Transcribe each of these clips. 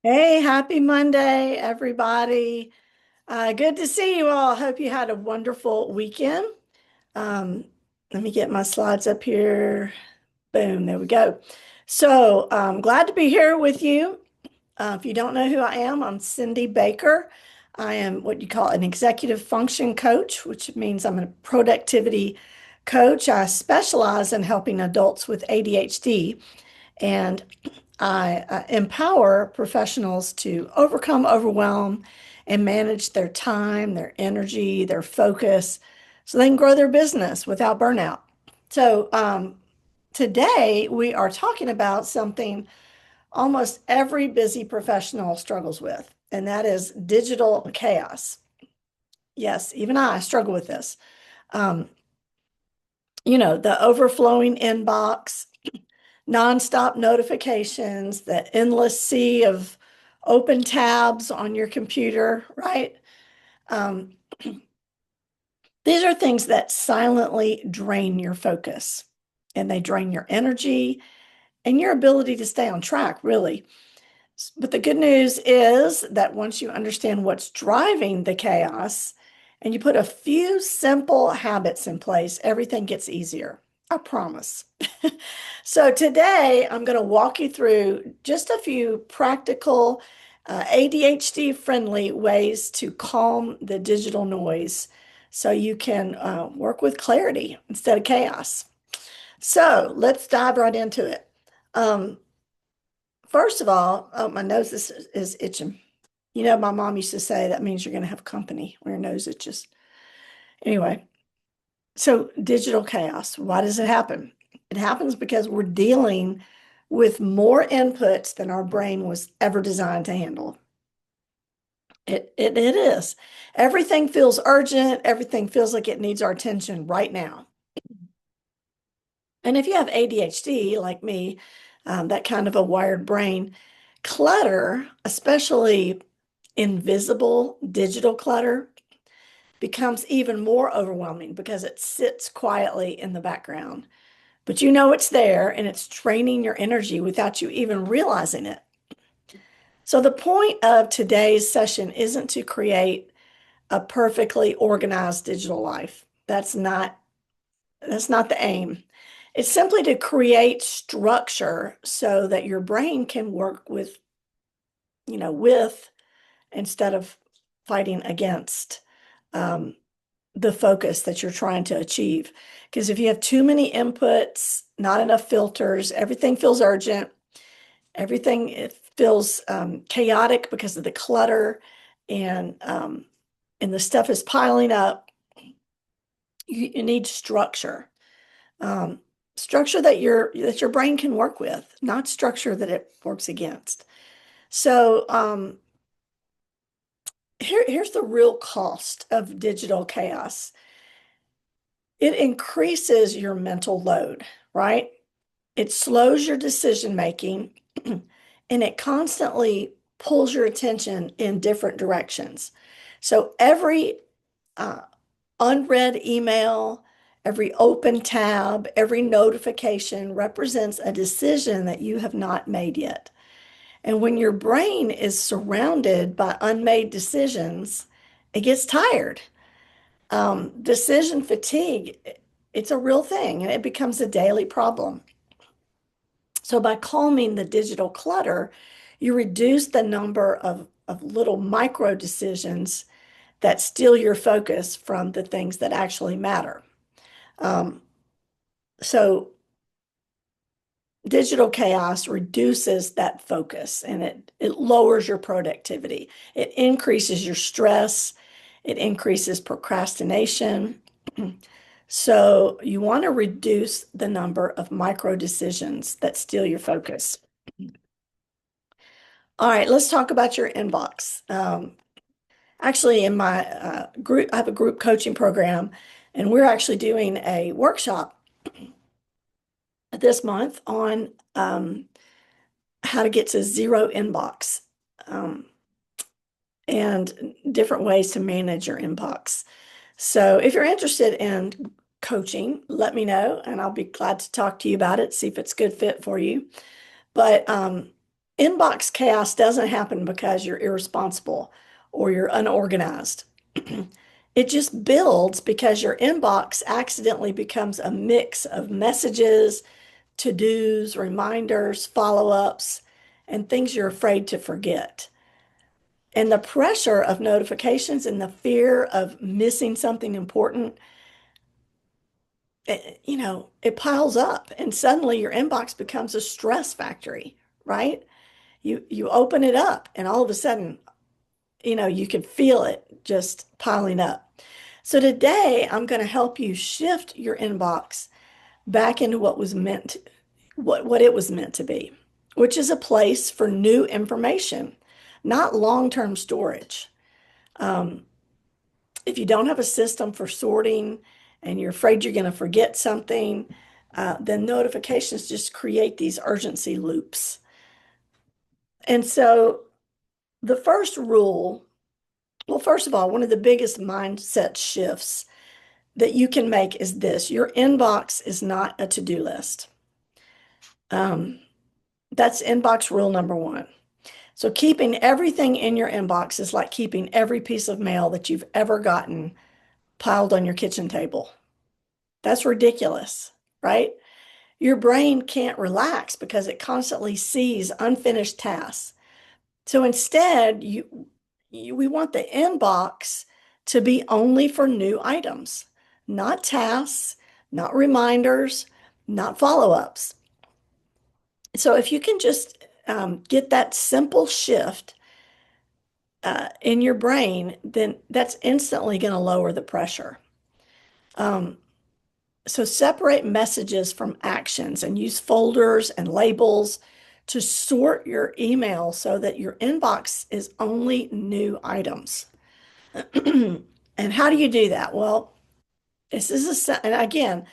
Hey, happy Monday, everybody. Good to see you all. Hope you had a wonderful weekend. Um, Let me get my slides up here. Boom, there we go. So, glad to be here with you. If you don't know who I am, I'm Cindy Baker. I am what you call an executive function coach, which means I'm a productivity coach. I specialize in helping adults with ADHD. And I empower professionals to overcome overwhelm and manage their time, their energy, their focus, so they can grow their business without burnout. So, today we are talking about something almost every busy professional struggles with, and that is digital chaos. Yes, even I struggle with this. Um, the overflowing inbox, nonstop notifications, the endless sea of open tabs on your computer, right? Um, these are things that silently drain your focus and they drain your energy and your ability to stay on track, really. But the good news is that once you understand what's driving the chaos and you put a few simple habits in place, everything gets easier. I promise. So today I'm going to walk you through just a few practical, ADHD friendly ways to calm the digital noise so you can work with clarity instead of chaos. So let's dive right into it. Um, First of all, oh, my nose is itching. My mom used to say that means you're going to have company when your nose itches. Anyway, so digital chaos, why does it happen? It happens because we're dealing with more inputs than our brain was ever designed to handle. It is. Everything feels urgent. Everything feels like it needs our attention right now. And if you have ADHD like me, that kind of a wired brain, clutter, especially invisible digital clutter, becomes even more overwhelming because it sits quietly in the background. But you know it's there and it's draining your energy without you even realizing it. So, the point of today's session isn't to create a perfectly organized digital life. That's not the aim. It's simply to create structure so that your brain can work with instead of fighting against um, the focus that you're trying to achieve. Because if you have too many inputs, not enough filters, everything feels urgent, everything it feels chaotic because of the clutter, and the stuff is piling up. You need structure. Um, Structure that your brain can work with, not structure that it works against. So here's the real cost of digital chaos. It increases your mental load, right? It slows your decision making and it constantly pulls your attention in different directions. So every uh, unread email, every open tab, every notification represents a decision that you have not made yet. And when your brain is surrounded by unmade decisions, it gets tired. Decision fatigue, it's a real thing and it becomes a daily problem. So by calming the digital clutter, you reduce the number of little micro decisions that steal your focus from the things that actually matter. Um, so digital chaos reduces that focus and it lowers your productivity. It increases your stress. It increases procrastination. So you want to reduce the number of micro decisions that steal your focus. All right, let's talk about your inbox. Actually, in my group, I have a group coaching program, and we're actually doing a workshop this month on how to get to zero inbox um, and different ways to manage your inbox. So, if you're interested in coaching, let me know, and I'll be glad to talk to you about it, see if it's a good fit for you. But Inbox chaos doesn't happen because you're irresponsible or you're unorganized. It just builds because your inbox accidentally becomes a mix of messages, to-dos, reminders, follow-ups, and things you're afraid to forget. And the pressure of notifications and the fear of missing something important, it piles up and suddenly your inbox becomes a stress factory, right? You open it up and all of a sudden, you can feel it just piling up. So today I'm going to help you shift your inbox back into what it was meant to be, which is a place for new information, not long-term storage. Um, if you don't have a system for sorting and you're afraid you're going to forget something, then notifications just create these urgency loops. And so the first rule, well, first of all, one of the biggest mindset shifts that you can make is this: your inbox is not a to-do list. Um, that's inbox rule number one. So keeping everything in your inbox is like keeping every piece of mail that you've ever gotten piled on your kitchen table. That's ridiculous, right? Your brain can't relax because it constantly sees unfinished tasks. So instead, we want the inbox to be only for new items, not tasks, not reminders, not follow-ups. So if you can just get that simple shift in your brain, then that's instantly going to lower the pressure. Um, so separate messages from actions and use folders and labels to sort your email so that your inbox is only new items. And how do you do that? Well, and again,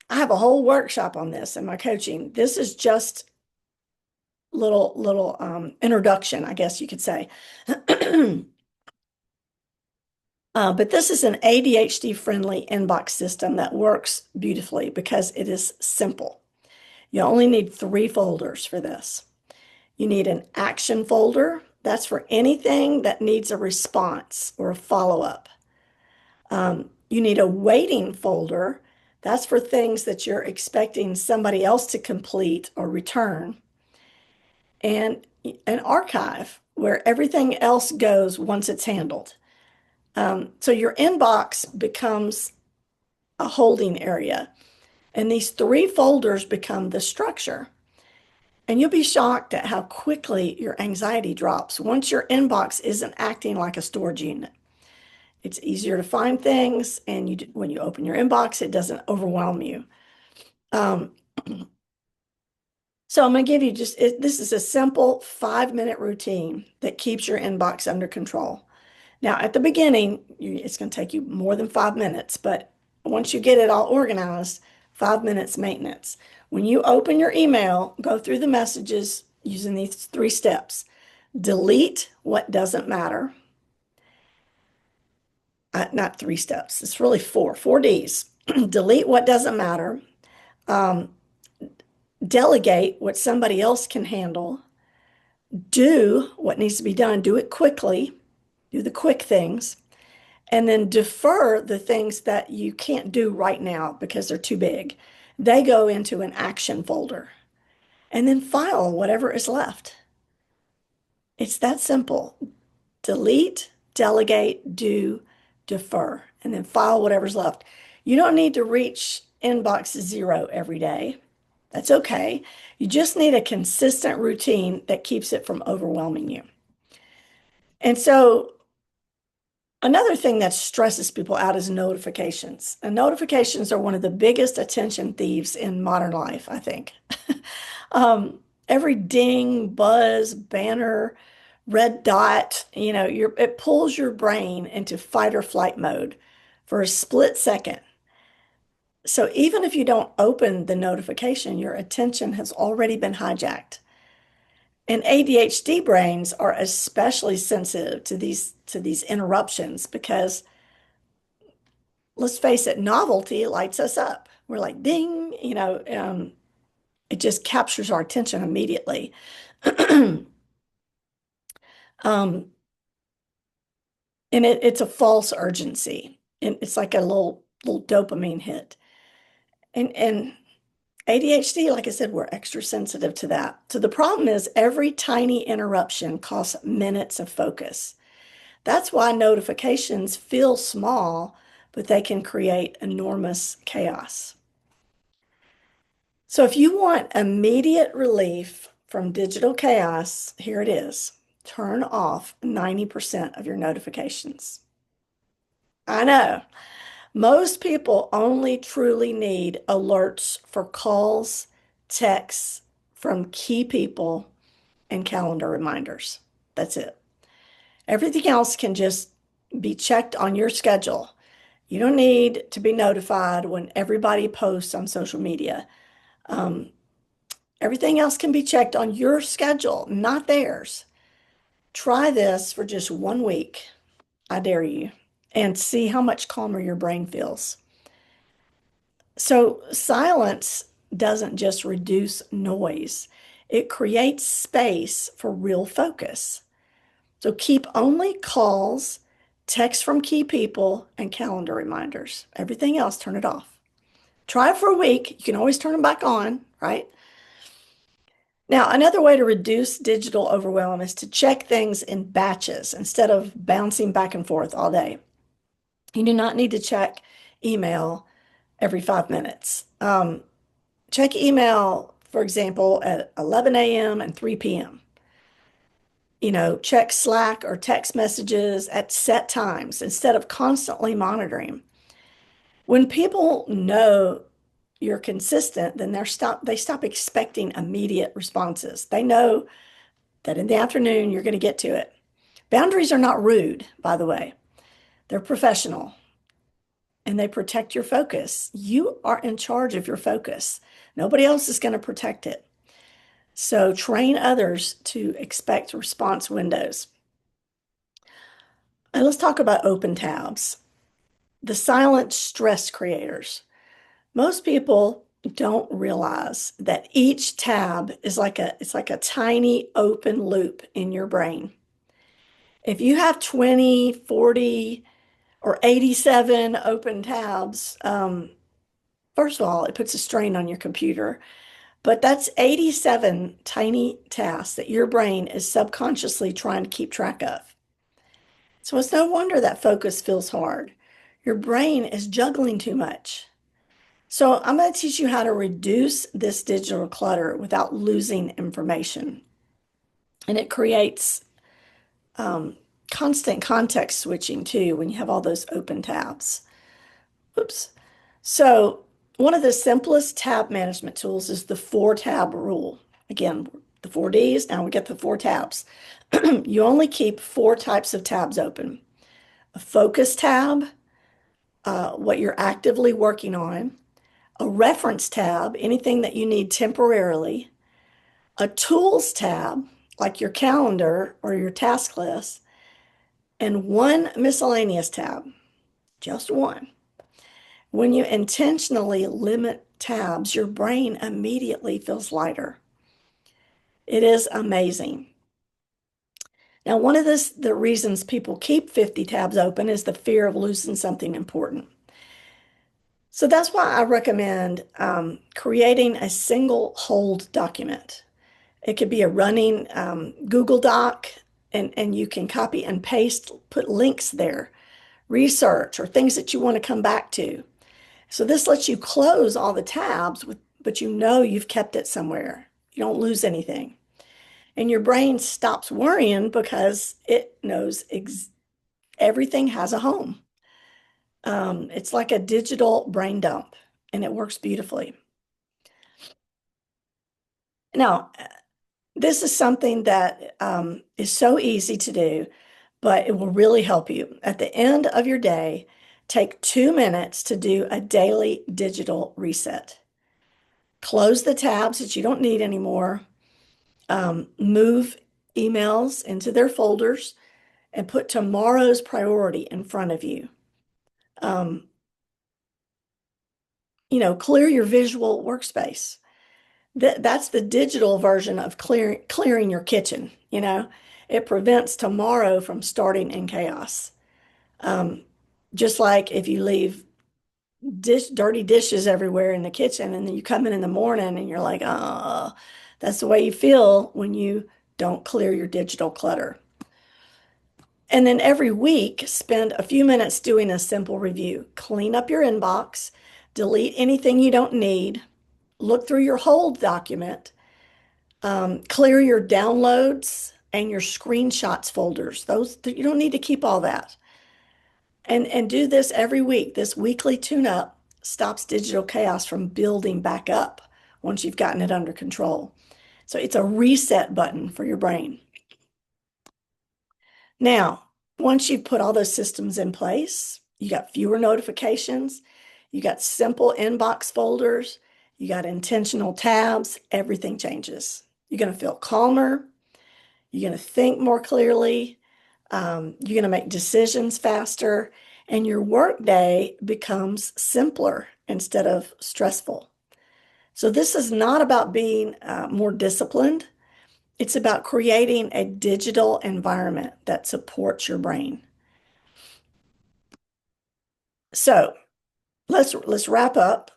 I have a whole workshop on this in my coaching. This is just little introduction, I guess you could say. But this is an ADHD friendly inbox system that works beautifully because it is simple. You only need three folders for this. You need an action folder. That's for anything that needs a response or a follow-up. You need a waiting folder. That's for things that you're expecting somebody else to complete or return. And an archive where everything else goes once it's handled. So your inbox becomes a holding area, and these three folders become the structure. And you'll be shocked at how quickly your anxiety drops once your inbox isn't acting like a storage unit. It's easier to find things, and when you open your inbox, it doesn't overwhelm you. Um, so I'm going to give you this is a simple 5-minute routine that keeps your inbox under control. Now, at the beginning, it's going to take you more than 5 minutes, but once you get it all organized, 5 minutes maintenance. When you open your email, go through the messages using these three steps. Delete what doesn't matter. Not three steps, it's really four Ds. Delete what doesn't matter. Um, Delegate what somebody else can handle. Do what needs to be done. Do it quickly. Do the quick things. And then defer the things that you can't do right now because they're too big. They go into an action folder. And then file whatever is left. It's that simple. Delete, delegate, do, defer, and then file whatever's left. You don't need to reach inbox zero every day. That's okay. You just need a consistent routine that keeps it from overwhelming you. And so another thing that stresses people out is notifications. And notifications are one of the biggest attention thieves in modern life, I think. Every ding, buzz, banner, red dot, it pulls your brain into fight or flight mode for a split second. So even if you don't open the notification, your attention has already been hijacked. And ADHD brains are especially sensitive to these interruptions because let's face it, novelty lights us up. We're like, ding, it just captures our attention immediately. Um, and it's a false urgency. And it's like a little dopamine hit. And ADHD, like I said, we're extra sensitive to that. So the problem is every tiny interruption costs minutes of focus. That's why notifications feel small, but they can create enormous chaos. So if you want immediate relief from digital chaos, here it is. Turn off 90% of your notifications. I know. Most people only truly need alerts for calls, texts from key people, and calendar reminders. That's it. Everything else can just be checked on your schedule. You don't need to be notified when everybody posts on social media. Um, Everything else can be checked on your schedule, not theirs. Try this for just 1 week. I dare you, and see how much calmer your brain feels. So, silence doesn't just reduce noise, it creates space for real focus. So, keep only calls, texts from key people, and calendar reminders. Everything else, turn it off. Try it for a week. You can always turn them back on, right? Now, another way to reduce digital overwhelm is to check things in batches instead of bouncing back and forth all day. You do not need to check email every 5 minutes. Check email, for example, at 11 a.m. and 3 p.m. Check Slack or text messages at set times instead of constantly monitoring. When people know you're consistent, then they stop expecting immediate responses. They know that in the afternoon you're going to get to it. Boundaries are not rude, by the way. They're professional and they protect your focus. You are in charge of your focus. Nobody else is going to protect it. So train others to expect response windows. And let's talk about open tabs, the silent stress creators. Most people don't realize that each tab is like a tiny open loop in your brain. If you have 20, 40, or 87 open tabs, first of all, it puts a strain on your computer. But that's 87 tiny tasks that your brain is subconsciously trying to keep track of. So it's no wonder that focus feels hard. Your brain is juggling too much. So I'm going to teach you how to reduce this digital clutter without losing information. And it creates um, constant context switching too when you have all those open tabs. Oops. So one of the simplest tab management tools is the 4-tab rule. Again, the 4 Ds, now we get the 4 tabs. You only keep 4 types of tabs open. A focus tab, what you're actively working on. A reference tab, anything that you need temporarily. A tools tab, like your calendar or your task list. And one miscellaneous tab, just one. When you intentionally limit tabs, your brain immediately feels lighter. It is amazing. Now, one of the reasons people keep 50 tabs open is the fear of losing something important. So that's why I recommend creating a single hold document. It could be a running Google Doc, and you can copy and paste, put links there, research, or things that you want to come back to. So this lets you close all the tabs, but you know you've kept it somewhere. You don't lose anything. And your brain stops worrying because it knows everything has a home. It's like a digital brain dump, and it works beautifully. Now, this is something that is so easy to do, but it will really help you. At the end of your day, take 2 minutes to do a daily digital reset. Close the tabs that you don't need anymore. Move emails into their folders and put tomorrow's priority in front of you. Clear your visual workspace. That's the digital version of clearing your kitchen, you know. It prevents tomorrow from starting in chaos. Um, just like if you leave dirty dishes everywhere in the kitchen and then you come in the morning and you're like, oh, that's the way you feel when you don't clear your digital clutter. And then every week, spend a few minutes doing a simple review. Clean up your inbox, delete anything you don't need, look through your hold document, clear your downloads and your screenshots folders. Those you don't need to keep all that. And do this every week. This weekly tune-up stops digital chaos from building back up once you've gotten it under control. So it's a reset button for your brain. Now, once you've put all those systems in place, you got fewer notifications, you got simple inbox folders, you got intentional tabs, everything changes. You're going to feel calmer, you're going to think more clearly, you're going to make decisions faster, and your workday becomes simpler instead of stressful. So, this is not about being more disciplined. It's about creating a digital environment that supports your brain. So let's wrap up.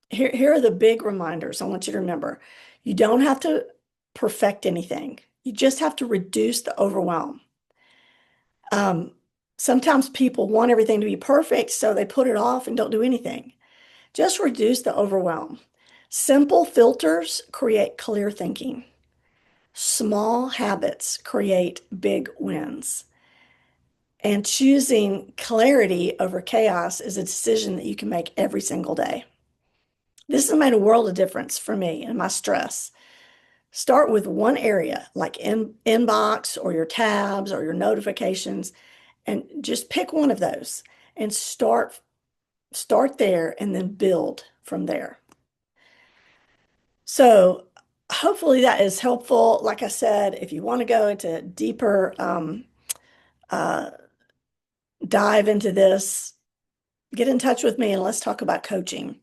Here are the big reminders I want you to remember. You don't have to perfect anything. You just have to reduce the overwhelm. Um, Sometimes people want everything to be perfect, so they put it off and don't do anything. Just reduce the overwhelm. Simple filters create clear thinking. Small habits create big wins. And choosing clarity over chaos is a decision that you can make every single day. This has made a world of difference for me and my stress. Start with one area like inbox or your tabs or your notifications and just pick one of those and start there and then build from there. So hopefully that is helpful. Like I said, if you want to go into deeper uh, dive into this, get in touch with me and let's talk about coaching.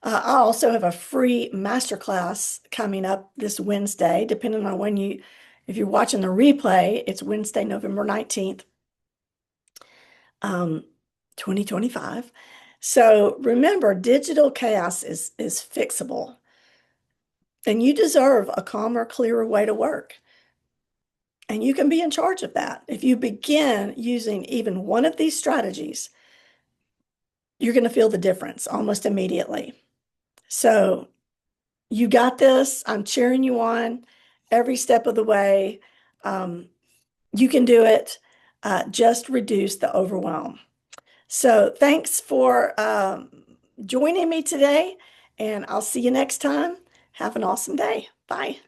I also have a free masterclass coming up this Wednesday, depending on if you're watching the replay, it's Wednesday, November 19th, um, 2025. So remember, digital chaos is fixable, and you deserve a calmer, clearer way to work. And you can be in charge of that. If you begin using even one of these strategies, you're going to feel the difference almost immediately. So you got this. I'm cheering you on every step of the way. Um, you can do it. Just reduce the overwhelm. So thanks for joining me today, and I'll see you next time. Have an awesome day. Bye.